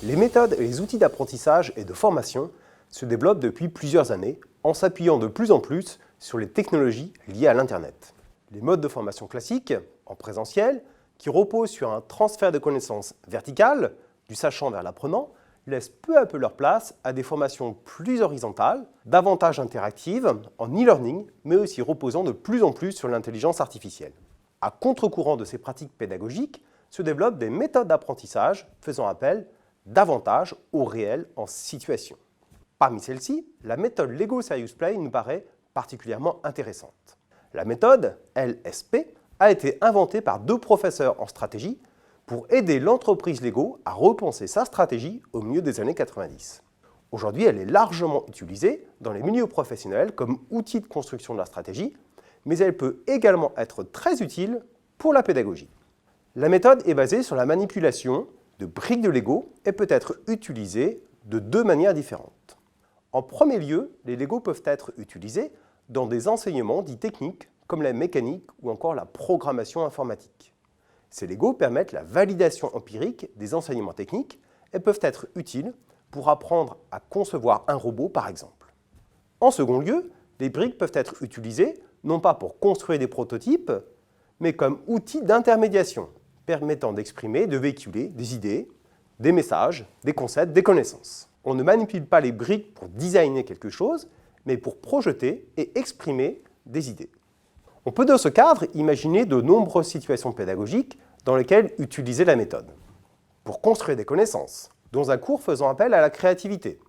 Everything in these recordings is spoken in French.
Les méthodes et les outils d'apprentissage et de formation se développent depuis plusieurs années en s'appuyant de plus en plus sur les technologies liées à l'Internet. Les modes de formation classiques, en présentiel, qui reposent sur un transfert de connaissances vertical, du sachant vers l'apprenant, laissent peu à peu leur place à des formations plus horizontales, davantage interactives, en e-learning, mais aussi reposant de plus en plus sur l'intelligence artificielle. À contre-courant de ces pratiques pédagogiques, se développent des méthodes d'apprentissage faisant appel davantage au réel en situation. Parmi celles-ci, la méthode Lego Serious Play nous paraît particulièrement intéressante. La méthode LSP a été inventée par deux professeurs en stratégie pour aider l'entreprise Lego à repenser sa stratégie au milieu des années 90. Aujourd'hui, elle est largement utilisée dans les milieux professionnels comme outil de construction de la stratégie, mais elle peut également être très utile pour la pédagogie. La méthode est basée sur la manipulation de briques de Lego et peut être utilisée de deux manières différentes. En premier lieu, les Lego peuvent être utilisés dans des enseignements dits techniques comme la mécanique ou encore la programmation informatique. Ces Lego permettent la validation empirique des enseignements techniques et peuvent être utiles pour apprendre à concevoir un robot par exemple. En second lieu, les briques peuvent être utilisées non pas pour construire des prototypes, mais comme outils d'intermédiation, permettant d'exprimer, de véhiculer des idées, des messages, des concepts, des connaissances. On ne manipule pas les briques pour designer quelque chose, mais pour projeter et exprimer des idées. On peut dans ce cadre imaginer de nombreuses situations pédagogiques dans lesquelles utiliser la méthode. Pour construire des connaissances, dans un cours faisant appel à la créativité,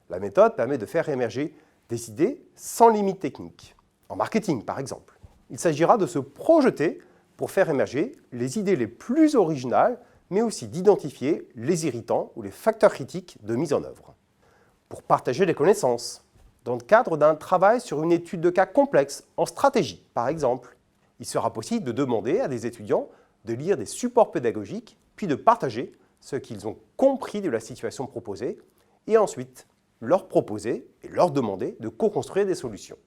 la méthode permet de faire émerger des idées sans limite technique. En marketing, par exemple, il s'agira de se projeter pour faire émerger les idées les plus originales, mais aussi d'identifier les irritants ou les facteurs critiques de mise en œuvre. Pour partager les connaissances, dans le cadre d'un travail sur une étude de cas complexe, en stratégie par exemple, il sera possible de demander à des étudiants de lire des supports pédagogiques, puis de partager ce qu'ils ont compris de la situation proposée, et ensuite leur proposer et leur demander de co-construire des solutions.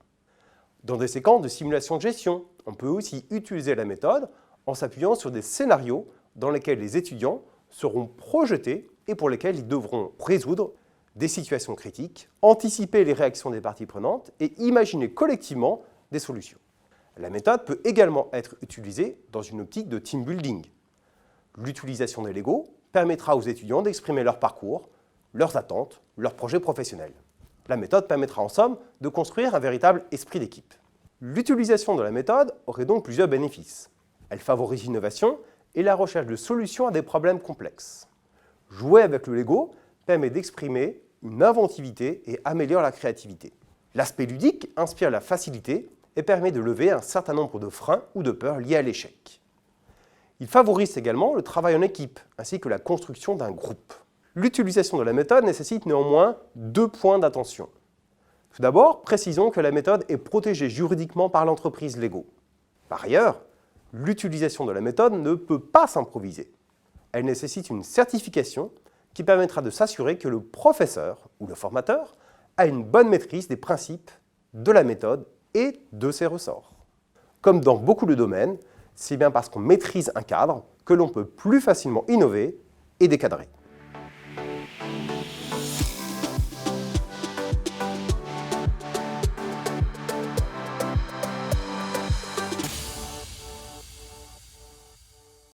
Dans des séquences de simulation de gestion, on peut aussi utiliser la méthode en s'appuyant sur des scénarios dans lesquels les étudiants seront projetés et pour lesquels ils devront résoudre des situations critiques, anticiper les réactions des parties prenantes et imaginer collectivement des solutions. La méthode peut également être utilisée dans une optique de team building. L'utilisation des Lego permettra aux étudiants d'exprimer leur parcours, leurs attentes, leurs projets professionnels. La méthode permettra en somme de construire un véritable esprit d'équipe. L'utilisation de la méthode aurait donc plusieurs bénéfices. Elle favorise l'innovation et la recherche de solutions à des problèmes complexes. Jouer avec le Lego permet d'exprimer une inventivité et améliore la créativité. L'aspect ludique inspire la facilité et permet de lever un certain nombre de freins ou de peurs liés à l'échec. Il favorise également le travail en équipe ainsi que la construction d'un groupe. L'utilisation de la méthode nécessite néanmoins deux points d'attention. Tout d'abord, précisons que la méthode est protégée juridiquement par l'entreprise Lego. Par ailleurs, l'utilisation de la méthode ne peut pas s'improviser. Elle nécessite une certification qui permettra de s'assurer que le professeur ou le formateur a une bonne maîtrise des principes de la méthode et de ses ressorts. Comme dans beaucoup de domaines, c'est bien parce qu'on maîtrise un cadre que l'on peut plus facilement innover et décadrer.